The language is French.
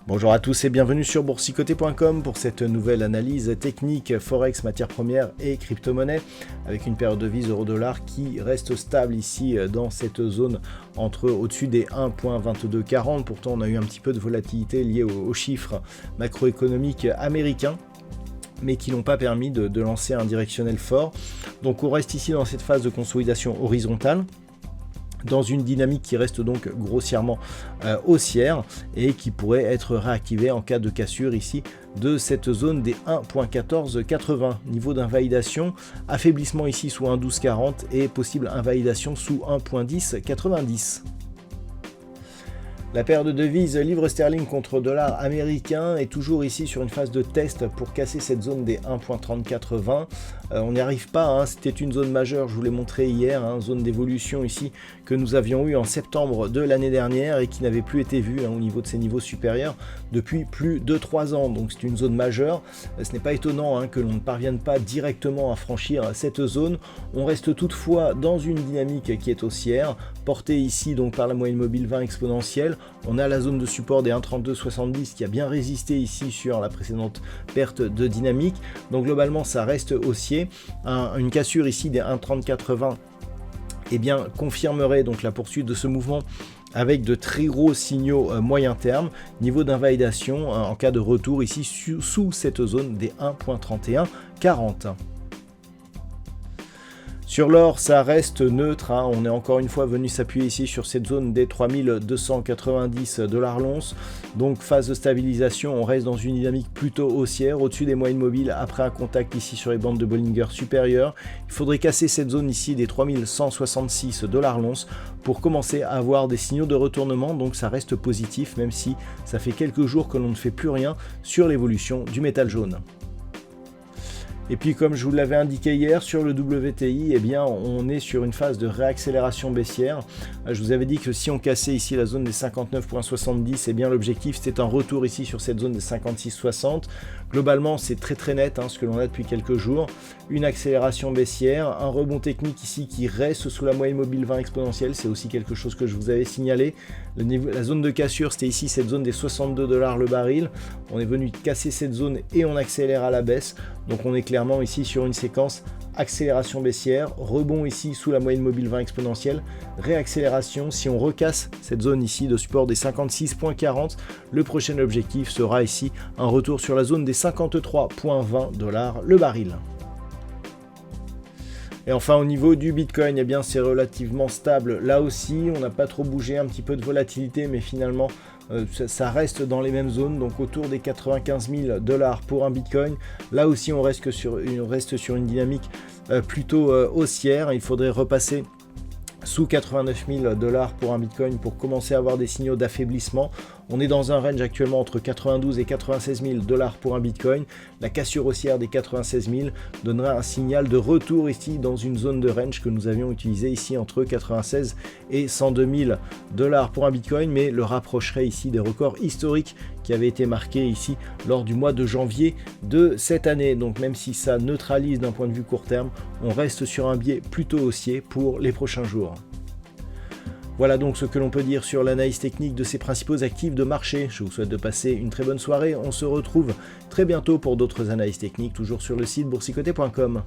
Bonjour à tous et bienvenue sur boursicoté.com pour cette nouvelle analyse technique Forex, matières premières et crypto-monnaies avec une paire de devises euro-dollar qui reste stable ici dans cette zone entre au-dessus des 1.2240. Pourtant on a eu un petit peu de volatilité liée aux chiffres macroéconomiques américains, mais qui n'ont pas permis de lancer un directionnel fort. Donc on reste ici dans cette phase de consolidation horizontale, dans une dynamique qui reste donc grossièrement haussière et qui pourrait être réactivée en cas de cassure ici de cette zone des 1.1480. Niveau d'invalidation, affaiblissement ici sous 1.1240 et possible invalidation sous 1.1090. La paire de devises livre sterling contre dollar américain est toujours ici sur une phase de test pour casser cette zone des 1.3420. On n'y arrive pas, c'était une zone majeure, je vous l'ai montré hier, zone d'évolution ici que nous avions eu en septembre de l'année dernière et qui n'avait plus été vue au niveau de ces niveaux supérieurs depuis plus de 3 ans. Donc c'est une zone majeure. Ce n'est pas étonnant que l'on ne parvienne pas directement à franchir cette zone. On reste toutefois dans une dynamique qui est haussière, portée ici donc par la moyenne mobile 20 exponentielle. On a la zone de support des 1.3270 qui a bien résisté ici sur la précédente perte de dynamique. Donc globalement ça reste haussier. Une cassure ici des 1.3420 confirmerait donc la poursuite de ce mouvement avec de très gros signaux moyen terme. Niveau d'invalidation en cas de retour ici sous cette zone des 1.3140. Sur l'or, ça reste neutre, on est encore une fois venu s'appuyer ici sur cette zone des 3290 $ l'once. Donc phase de stabilisation, on reste dans une dynamique plutôt haussière, au-dessus des moyennes mobiles après un contact ici sur les bandes de Bollinger supérieures. Il faudrait casser cette zone ici des 3166 $ l'once pour commencer à avoir des signaux de retournement. Donc ça reste positif, même si ça fait quelques jours que l'on ne fait plus rien sur l'évolution du métal jaune. Et puis comme je vous l'avais indiqué hier sur le WTI, on est sur une phase de réaccélération baissière. Je vous avais dit que si on cassait ici la zone des 59.70, l'objectif c'était un retour ici sur cette zone des 56.60. Globalement c'est très net ce que l'on a depuis quelques jours. Une accélération baissière, un rebond technique ici qui reste sous la moyenne mobile 20 exponentielle, c'est aussi quelque chose que je vous avais signalé. La zone de cassure c'était ici cette zone des 62 $ le baril. On est venu casser cette zone et on accélère à la baisse. Donc on est clairement ici sur une séquence accélération baissière, rebond ici sous la moyenne mobile 20 exponentielle, réaccélération. Si on recasse cette zone ici de support des 56.40, le prochain objectif sera ici un retour sur la zone des 53.20 $ le baril. Et enfin au niveau du Bitcoin, c'est relativement stable là aussi, on n'a pas trop bougé, un petit peu de volatilité, mais finalement ça reste dans les mêmes zones, donc autour des 95 000 $ pour un Bitcoin. Là aussi on reste sur une dynamique plutôt haussière. Il faudrait repasser sous 89 000 $ pour un Bitcoin pour commencer à avoir des signaux d'affaiblissement. On est dans un range actuellement entre 92 et 96 000 $ pour un Bitcoin. La cassure haussière des 96 000 donnera un signal de retour ici dans une zone de range que nous avions utilisé ici entre 96 et 102 000 $ pour un Bitcoin, mais le rapprocherait ici des records historiques qui avaient été marqués ici lors du mois de janvier de cette année. Donc même si ça neutralise d'un point de vue court terme, on reste sur un biais plutôt haussier pour les prochains jours. Voilà donc ce que l'on peut dire sur l'analyse technique de ces principaux actifs de marché. Je vous souhaite de passer une très bonne soirée. On se retrouve très bientôt pour d'autres analyses techniques, toujours sur le site boursicoté.com.